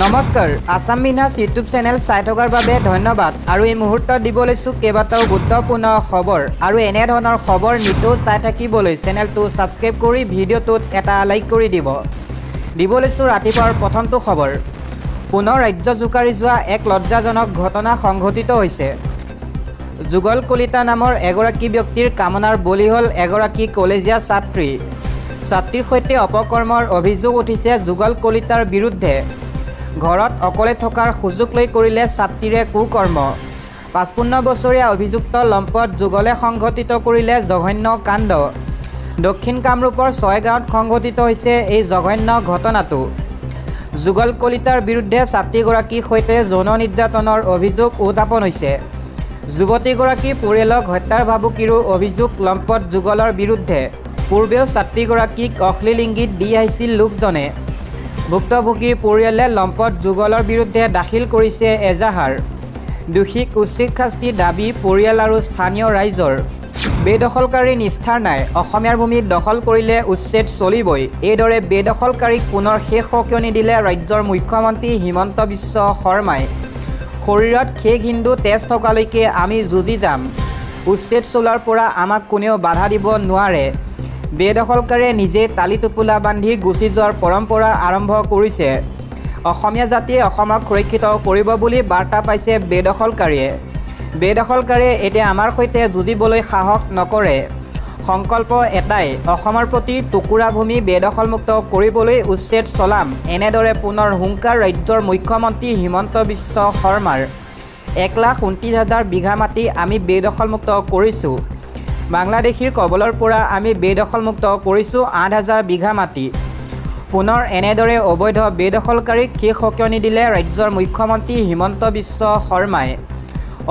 নমস্কাৰ Assam বিনাছ YouTube channel চাই থকাৰ বাবে ধন্যবাদ আৰু এই মুহূৰ্তত দিব লৈছো কেইবাটাও গুৰুত্বপূৰ্ণ খবৰ আৰু এনে ধৰণৰ খবৰ নিতৌ চাই থাকিবলৈ চেনেলটো সাবস্ক্ৰাইব কৰি ভিডিঅ'টোত এটা লাইক কৰি দিব লৈছো ৰাতিপুৱাৰ প্ৰথমটো খবৰ পুনৰ ৰাজ্য জোকাৰি যোৱা এক লজ্জাজনক ঘটনা সংঘটিত হৈছে যুগল কলিতা নামৰ এগৰাকী ব্যক্তিৰ কামনাৰ বলি হ'ল এগৰাকী কলেজীয়া ছাত্ৰীৰ সৈতে অপকৰ্মৰ অভিযোগ উঠিছে যুগল কলিতাৰ বিৰুদ্ধে ঘৰত অকলে থকাৰ সুযোগ লৈ কৰিলে ছাত্ৰীৰে কুকৰ্ম 55 বছৰীয়া অভিযুক্ত লম্পট যুগলে সংঘটিত কৰিলে জঘন্য কাণ্ড দক্ষিণ কামৰূপৰ 6 গাঁৱত সংঘটিত হৈছে এই জঘন্য ঘটনাটো যুগল কলিতাৰ বিৰুদ্ধে ছাত্ৰীগৰাকীৰ সৈতে যৌন নিৰ্যাতনৰ অভিযোগ উত্থাপন হৈছে যুৱতীগৰাকী পৰিয়ালক হত্যাৰ ভাবুকিৰো অভিযোগ লম্পট যুগলৰ বিৰুদ্ধে পূৰ্বেও ছাত্ৰীগৰাকীক অশ্লীল ইংগিত দি আহিছিল লোকজনে ভুক্তভোগীৰ পৰিয়ালে লম্পট যুগলৰ বিৰুদ্ধে দাখিল কৰিছে এজাহাৰ দোষীক উচিত শাস্তি দাবী পৰিয়াল আৰু স্থানীয় ৰাইজৰ বেদখলকাৰী নিষ্ঠাৰ নাই অসমীয়াৰ ভূমি দখল কৰিলে উচ্ছেদ চলিবই এইদৰে বেদখলকাৰীক পুনৰ শেষ সকিয়নি দিলে ৰাজ্যৰ মুখ্যমন্ত্ৰী হিমন্ত বিশ্ব শৰ্মাই শৰীৰত শেষ হিন্দু তেজ থকালৈকে আমি যুঁজি যাম উচ্ছেদ চলোৱাৰ পৰা আমাক কোনেও বাধা দিব নোৱাৰে বেদখলকাৰীয়ে নিজে তালি টোপোলা বান্ধি গুচি যোৱাৰ পৰম্পৰা আৰম্ভ কৰিছে অসমীয়া জাতিয়ে অসমক সুৰক্ষিত কৰিব বুলি বাৰ্তা পাইছে বেদখলকাৰীয়ে এতিয়া আমাৰ সৈতে যুঁজিবলৈ সাহস নকৰে সংকল্প এটাই অসমৰ প্ৰতি টুকুৰা ভূমি বেদখলমুক্ত কৰিবলৈ উচ্ছেদ চলাম এনেদৰে পুনৰ হুংকাৰ ৰাজ্যৰ মুখ্যমন্ত্ৰী হিমন্ত বিশ্ব শৰ্মাৰ 1,29,000 বিঘা মাটি আমি বেদখলমুক্ত কৰিছোঁ বাংলাদেশীৰ কবলৰ পৰা আমি বেদখলমুক্ত কৰিছোঁ 8,000 বিঘা মাটি পুনৰ এনেদৰে অবৈধ বেদখলকাৰীক শেষ সকিয়নি দিলে ৰাজ্যৰ মুখ্যমন্ত্ৰী হিমন্ত বিশ্ব শৰ্মাই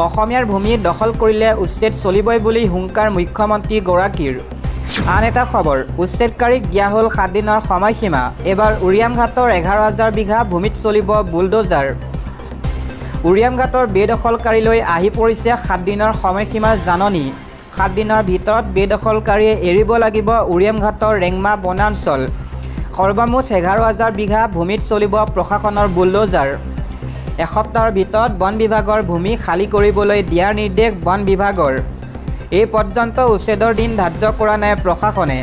অসমীয়াৰ ভূমি দখল কৰিলে উচ্ছেদ চলিবই বুলি হুংকাৰ মুখ্যমন্ত্ৰীগৰাকীৰ আন এটা খবৰ উচ্ছেদকাৰীক দিয়া হ'ল 7 দিনৰ সময়সীমা এবাৰ উৰিয়ামঘাটৰ 11,000 বিঘা ভূমিত চলিব বুলডোজাৰ উৰিয়ামঘাটৰ বেদখলকাৰীলৈ আহি পৰিছে 7 দিনৰ সময়সীমাৰ জাননী 7 দিনৰ ভিতৰত বেদখলকাৰীয়ে এৰিব লাগিব উৰিয়ামঘাটৰ ৰেংমা বনাঞ্চল সৰ্বমুঠ 11,000 বিঘা ভূমিত চলিব প্ৰশাসনৰ বুলডোজাৰ এসপ্তাহৰ ভিতৰত বন বিভাগৰ ভূমি খালী কৰিবলৈ দিয়াৰ নিৰ্দেশ বন বিভাগৰ এই পৰ্যন্ত উচ্ছেদৰ দিন ধাৰ্য কৰা নাই প্ৰশাসনে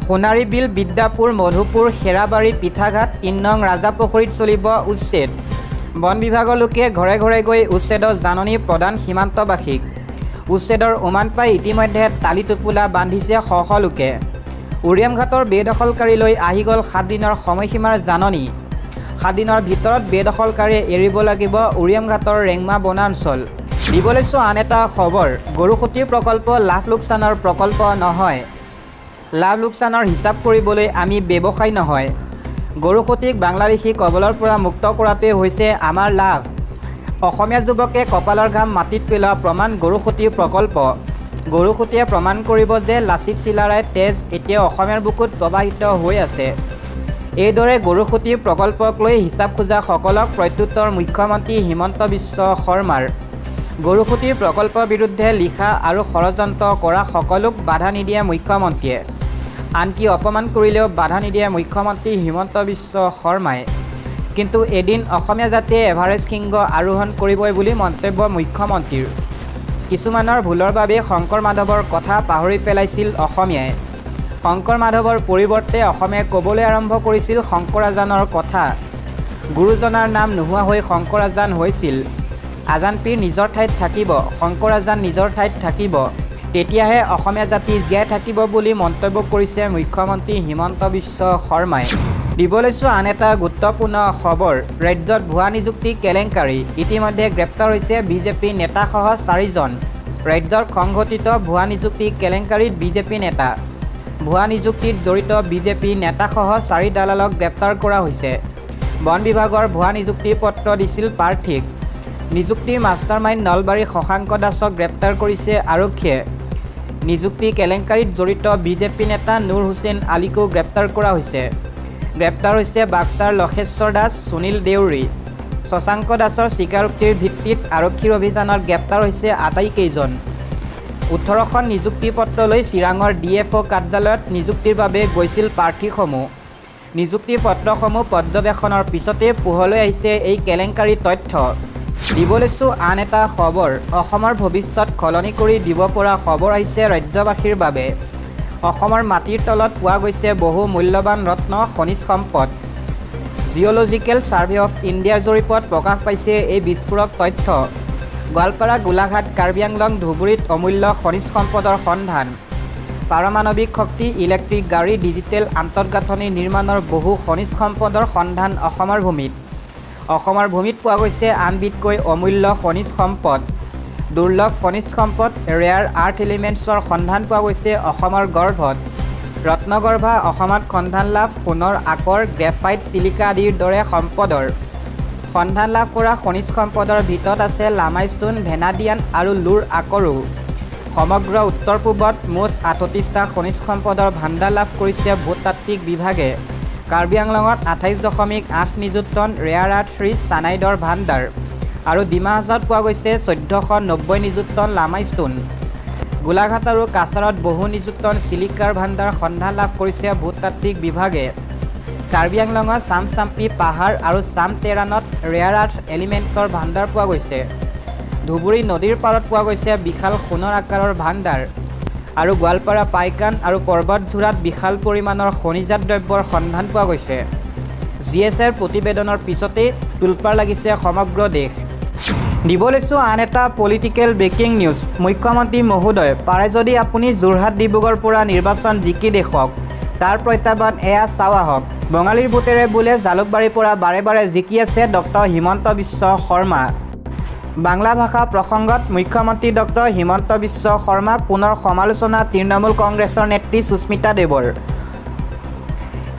সোণাৰীবিল বিদ্যাপুৰ মধুপুৰ হেৰাবাৰী পিঠাঘাট 3 নং ৰাজাপুখুৰীত চলিব উচ্ছেদ বন বিভাগৰ লোকে ঘৰে ঘৰে গৈ উচ্ছেদৰ জাননী প্ৰদান সীমান্তবাসীক উচ্ছেদৰ উমান পাই ইতিমধ্যে তালি টোপোলা বান্ধিছে শ লোকে উৰিয়ামঘাটৰ বেদখলকাৰীলৈ আহি গ'ল 7 দিনৰ সময়সীমাৰ জাননী 7 দিনৰ ভিতৰত বেদখলকাৰীয়ে এৰিব লাগিব উৰিয়ামঘাটৰ ৰেংমা বনাঞ্চল দিব লৈছো আন এটা খবৰ গৰুসুঁতি প্ৰকল্প লাভ লোকচানৰ প্ৰকল্প নহয় লাভ লোকচানৰ হিচাপ কৰিবলৈ আমি ব্যৱসায় নহয় গৰুসুঁতিক বাংলাদেশী কবলৰ পৰা মুক্ত কৰাটোৱে হৈছে আমাৰ লাভ অসমীয়া যুৱকে কপালৰ ঘাম মাটিত পেলোৱা প্ৰমাণ গৰুসুঁতিৰ প্ৰকল্প গৰুসুঁতিয়ে প্ৰমাণ কৰিব যে লাচিত চিলাৰায় তেজ এতিয়া অসমীয়াৰ বুকুত প্ৰবাহিত হৈ আছে এইদৰে গৰুসুঁতিৰ প্ৰকল্পক লৈ হিচাপ খোজা সকলক প্ৰত্যুত্তৰ মুখ্যমন্ত্ৰী হিমন্ত বিশ্ব শৰ্মাৰ গৰুসুঁতিৰ প্ৰকল্পৰ বিৰুদ্ধে লিখা আৰু ষড়যন্ত্ৰ কৰা সকলোক বাধা নিদিয়ে মুখ্যমন্ত্ৰীয়ে আনকি অপমান কৰিলেও বাধা নিদিয়ে মুখ্যমন্ত্ৰী হিমন্ত বিশ্ব শৰ্মাই কিন্তু এদিন অসমীয়া জাতিয়ে এভাৰেষ্ট শৃংগ আৰোহণ কৰিবই বুলি মন্তব্য মুখ্যমন্ত্ৰীৰ কিছুমানৰ ভুলৰ বাবে শংকৰ মাধৱৰ কথা পাহৰি পেলাইছিল অসমীয়াই শংকৰ মাধৱৰ পৰিৱৰ্তে অসমীয়াই ক'বলৈ আৰম্ভ কৰিছিল শংকৰাজানৰ কথা গুৰুজনাৰ নাম নোহোৱা হৈ শংকৰাজান হৈছিল আজান পীৰ নিজৰ ঠাইত থাকিব শংকৰাজান নিজৰ ঠাইত থাকিব তেতিয়াহে অসমীয়া জাতি জীয়াই থাকিব বুলি মন্তব্য কৰিছে মুখ্যমন্ত্ৰী হিমন্ত বিশ্ব শৰ্মাই দিব লৈছো আন এটা গুৰুত্বপূৰ্ণ খবৰ ৰাজ্যত ভুৱা নিযুক্তি কেলেংকাৰী ইতিমধ্যে গ্ৰেপ্তাৰ হৈছে বিজেপি নেতাসহ 4 জন ৰাজ্যৰ সংঘটিত ভুৱা নিযুক্তি কেলেংকাৰীত বিজেপি নেতা ভুৱা নিযুক্তিত জড়িত বিজেপি নেতাসহ 4 দালালক গ্ৰেপ্তাৰ কৰা হৈছে বন বিভাগৰ ভুৱা নিযুক্তি পত্ৰ দিছিল প্ৰাৰ্থীক নিযুক্তিৰ মাষ্টাৰমাইণ্ড নলবাৰী শশাংক দাসক গ্ৰেপ্তাৰ কৰিছে আৰক্ষীয়ে নিযুক্তি কেলেংকাৰীত জড়িত বিজেপি নেতা নুৰ হুছেইন আলীকো গ্ৰেপ্তাৰ কৰা হৈছে গ্ৰেপ্তাৰ হৈছে বাক্সাৰ লখেশ্বৰ দাস সুনীল দেউৰী শশাংক দাসৰ স্বীকাৰোক্তিৰ ভিত্তিত আৰক্ষীৰ অভিযানত গ্ৰেপ্তাৰ হৈছে আটাইকেইজন 18খন নিযুক্তি পত্ৰ লৈ চিৰাঙৰ ডিএফঅ কাৰ্যালয়ত নিযুক্তিৰ বাবে গৈছিল প্ৰাৰ্থীসমূহ নিযুক্তি পত্ৰসমূহ পৰ্যবেক্ষণৰ পিছতে পোহৰলৈ আহিছে এই কেলেংকাৰীৰ তথ্য। দিব লৈছোঁ আন এটা খবৰ। অসমৰ ভৱিষ্যত সলনি কৰি দিব পৰা খবৰ আহিছে ৰাজ্যবাসীৰ বাবে। অসমৰ মাটিৰ তলত পোৱা গৈছে বহু মূল্যৱান ৰত্ন খনিজ সম্পদ। জিঅ'লজিকেল ছাৰ্ভে অফ ইণ্ডিয়াৰ জৰীপত প্ৰকাশ পাইছে এই বিস্ফোৰক তথ্য। গোৱালপাৰা, গোলাঘাট, কাৰ্বি আংলং, ধুবুৰীত অমূল্য খনিজ সম্পদৰ সন্ধান। পাৰমাণৱিক শক্তি, ইলেক্ট্ৰিক গাড়ী, ডিজিটেল আন্তঃগাঁথনি নিৰ্মাণৰ বহু খনিজ সম্পদৰ সন্ধান অসমৰ ভূমিত। অসমৰ ভূমিত পোৱা গৈছে আনবিধকৈ অমূল্য খনিজ সম্পদ। দুৰ্লভ খনিজ সম্পদ, ৰেয়াৰ আৰ্থ এলিমেণ্টছৰ সন্ধান পোৱা গৈছে অসমৰ গৰ্ভত। ৰত্নগৰ্ভা অসমত সন্ধান লাভ সোণৰ আকৰ, গ্ৰেফাইট, চিলিকা আদিৰ দৰে সম্পদৰ। সন্ধান লাভ কৰা খনিজ সম্পদৰ ভিতৰত আছে লামাইষ্টোন, ভেনাডিয়ান আৰু লুৰ আকৰো। সমগ্ৰ উত্তৰ পূবত মুঠ 38টা খনিজ সম্পদৰ ভাণ্ডাৰ লাভ কৰিছে ভূতাত্ত্বিক বিভাগে। কাৰ্বি আংলঙত 28.8 নিযুত টন ৰেয়াৰ আৰ্থ ৰিচ চানাইডৰ ভাণ্ডাৰ আৰু ডিমা হাছাওত পোৱা গৈছে 1490 নিযুত টন লামাইষ্টোন। গোলাঘাট আৰু কাছাৰত বহু নিযুত টন চিলিকাৰ ভাণ্ডাৰ সন্ধান লাভ কৰিছে ভূতাত্ত্বিক বিভাগে। কাৰ্বি আংলঙৰ চামচাম্পি পাহাৰ আৰু চামটেৰানত ৰেয়াৰ আৰ্থ এলিমেণ্টৰ ভাণ্ডাৰ পোৱা গৈছে। ধুবুৰী নদীৰ পাৰত পোৱা গৈছে বিশাল সোণৰ আকাৰৰ ভাণ্ডাৰ আৰু গোৱালপাৰা, পাইকান আৰু পৰ্বতঝোৰাত বিশাল পৰিমাণৰ খনিজাত দ্ৰব্যৰ সন্ধান পোৱা গৈছে। GSৰ প্ৰতিবেদনৰ পিছতেই তোলপাৰ লাগিছে সমগ্ৰ দেশ। দিব লৈছোঁ আন এটা পলিটিকেল ব্ৰেকিং নিউজ। মুখ্যমন্ত্ৰী মহোদয়, পাৰে যদি আপুনি যোৰহাট, ডিব্ৰুগড়ৰ পৰা নিৰ্বাচন জিকি দেখুৱাওক। তাৰ প্ৰত্যাহ্বান এয়া চাওঁ আহক। বঙালীৰ ভোটেৰে বোলে জালুকবাৰীৰ পৰা বাৰে বাৰে জিকি আছে ডক্টৰ হিমন্ত বিশ্ব শৰ্মা। বাংলা ভাষা প্ৰসংগত মুখ্যমন্ত্ৰী ডক্টৰ হিমন্ত বিশ্ব শৰ্মাক পুনৰ সমালোচনা তৃণমূল কংগ্ৰেছৰ নেত্ৰী সুস্মিতা দেৱৰ।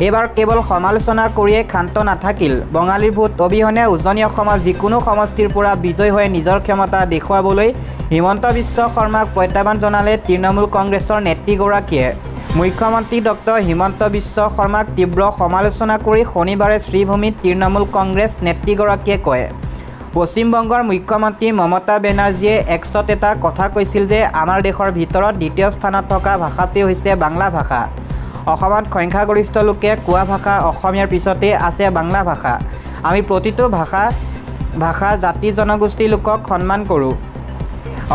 এইবাৰ কেৱল সমালোচনা কৰিয়ে ক্ষান্ত নাথাকিল। বঙালীৰ ভোট অবিহনে উজনি অসমৰ যিকোনো সমষ্টিৰ পৰা বিজয় হৈ নিজৰ ক্ষমতা দেখুৱাবলৈ হিমন্ত বিশ্ব শৰ্মাক প্ৰত্যাহ্বান জনালে তৃণমূল কংগ্ৰেছৰ নেত্ৰীগৰাকীয়ে। মুখ্যমন্ত্ৰী ডক্টৰ হিমন্ত বিশ্ব শৰ্মাক তীব্ৰ সমালোচনা কৰি শনিবাৰে শ্ৰীভূমিত তৃণমূল কংগ্ৰেছ নেত্ৰীগৰাকীয়ে কয়, পশ্চিমবংগৰ মুখ্যমন্ত্ৰী মমতা বেনাৰ্জীয়ে এক্সত এটা কথা কৈছিল যে আমাৰ দেশৰ ভিতৰত দ্বিতীয় স্থানত থকা ভাষাটোৱেই হৈছে বাংলা ভাষা। অসমত সংখ্যাগৰিষ্ঠ লোকে কোৱা ভাষা অসমীয়াৰ পিছতেই আছে বাংলা ভাষা। আমি প্ৰতিটো ভাষা জাতি জনগোষ্ঠীৰ লোকক সন্মান কৰোঁ।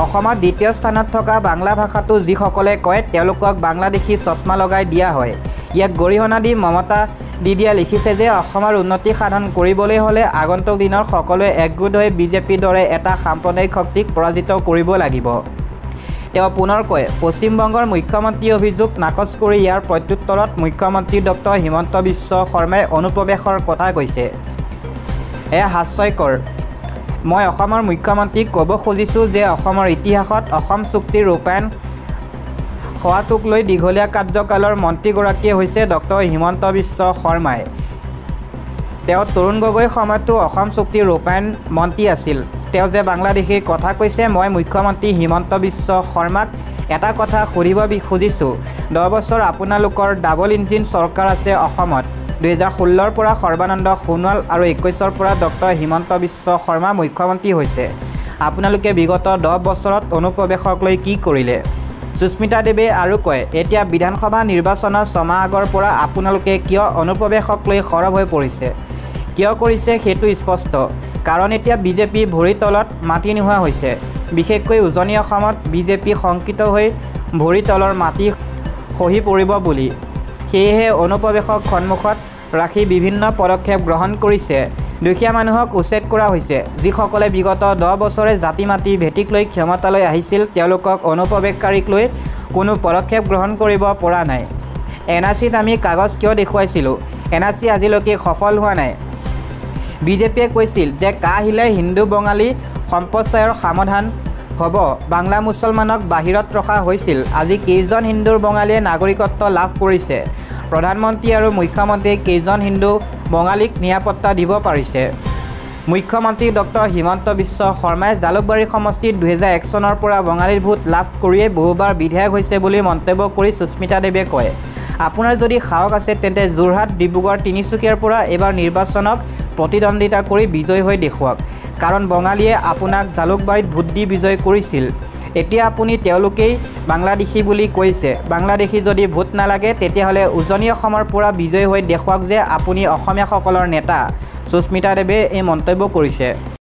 অসমত দ্বিতীয় স্থানত থকা বাংলা ভাষাটো যিসকলে কয় তেওঁলোকক বাংলাদেশী চশমা লগাই দিয়া হয়। ইয়াক গৰিহণা দি মমতা দিদিয়া লিখিছে যে অসমৰ উন্নতি সাধন কৰিবলৈ হ'লে আগন্তুক দিনৰ সকলোৱে একগোট হৈ বিজেপিৰ দৰে এটা সাম্প্ৰদায়িক শক্তিক পৰাজিত কৰিব লাগিব। তেওঁ পুনৰ কয়, পশ্চিমবংগৰ মুখ্যমন্ত্ৰীৰ অভিযোগ নাকচ কৰি ইয়াৰ প্ৰত্যুত্তৰত মুখ্যমন্ত্ৰী ডক্টৰ হিমন্ত বিশ্ব শৰ্মাই অনুপ্ৰৱেশৰ কথা কৈছে। এয়া হাস্যকৰ। মই অসমৰ মুখ্যমন্ত্ৰীক ক'ব খুজিছোঁ যে অসমৰ ইতিহাসত অসম চুক্তিৰ ৰূপায়ণ হোৱাটোক লৈ দীঘলীয়া কাৰ্যকালৰ মন্ত্ৰীগৰাকীয়ে হৈছে ডক্টৰ হিমন্ত বিশ্ব শৰ্মাই। তেওঁ তৰুণ গগৈৰ সময়তো অসম চুক্তিৰ ৰূপায়ণ মন্ত্ৰী আছিল। তেওঁ যে বাংলাদেশীৰ কথা কৈছে। মই মুখ্যমন্ত্ৰী হিমন্ত বিশ্ব শৰ্মাক এটা কথা সুধিব খুজিছোঁ, 10 বছৰ আপোনালোকৰ ডাবল ইঞ্জিন চৰকাৰ আছে অসমত। 2016ৰ পৰা সৰ্বানন্দ সোণোৱাল আৰু 21ৰ পৰা ডক্টৰ হিমন্ত বিশ্ব শৰ্মা মুখ্যমন্ত্ৰী হৈছে। আপোনালোকে বিগত 10 বছৰত অনুপ্ৰৱেশক লৈ কি কৰিলে? সুস্মিতা দেৱে আৰু কয়, এতিয়া বিধানসভা নিৰ্বাচনৰ 6 মাহ আগৰ পৰা আপোনালোকে কিয় অনুপ্ৰৱেশক লৈ সৰব হৈ পৰিছে? কিয় কৰিছে সেইটো স্পষ্ট। কাৰণ এতিয়া বিজেপি ভৰিৰ তলত মাটি নোহোৱা হৈছে। বিশেষকৈ উজনি অসমত বিজেপি শংকিত হৈ ভৰিৰ তলৰ মাটি খহি পৰিব বুলি। সেয়েহে অনুপ্ৰৱেশক সন্মুখত ৰাখি বিভিন্ন পদক্ষেপ গ্ৰহণ কৰিছে। দুখীয়া মানুহক উচ্ছেদ কৰা হৈছে। যিসকলে বিগত 10 বছৰে জাতি মাটি ভেটিক লৈ ক্ষমতালৈ আহিছিল তেওঁলোকক অনুপ্ৰৱেশকাৰীক লৈ কোনো পদক্ষেপ গ্ৰহণ কৰিব পৰা নাই। NRCত আমি কাগজ কিয় দেখুৱাইছিলোঁ? NRC আজিলৈকে সফল হোৱা নাই। বিজেপিয়ে কৈছিল যে আহিলে হিন্দু বঙালী সম্প্ৰচাৰৰ সমাধান হ'ব। বাংলা মুছলমানক বাহিৰত ৰখা হৈছিল। আজি কেইজন হিন্দুৰ বঙালীয়ে নাগৰিকত্ব লাভ কৰিছে? প্ৰধানমন্ত্ৰী আৰু মুখ্যমন্ত্ৰীয়ে কেইজন হিন্দু বঙালীক নিৰাপত্তা দিব পাৰিছে? মুখ্যমন্ত্ৰী ডক্টৰ হিমন্ত বিশ্ব শৰ্মাই জালুকবাৰী সমষ্টিত 2001 চনৰ পৰা বঙালীৰ ভোট লাভ কৰিয়ে বহুবাৰ বিধায়ক হৈছে বুলি মন্তব্য কৰি সুস্মিতা দেৱে কয়, আপোনাৰ যদি সাহস আছে তেন্তে যোৰহাট, ডিব্ৰুগড়, তিনিচুকীয়াৰ পৰা এবাৰ নিৰ্বাচনক প্ৰতিদ্বন্দ্বিতা কৰি বিজয় হৈ দেখুৱাওক। কাৰণ বঙালীয়ে আপোনাক জালুকবাৰীত ভোট দি বিজয় কৰিছিল। এতিয়া আপুনি তেওঁলোকেই বাংলাদেশী বুলি কৈছে। বাংলাদেশী যদি ভোট নালাগে তেতিয়াহ'লে উজনি অসমৰ পৰা বিজয়ী হৈ দেখুৱাওক যে আপুনি অসমীয়াসকলৰ নেতা। সুস্মিতা দেৱে এই মন্তব্য কৰিছে।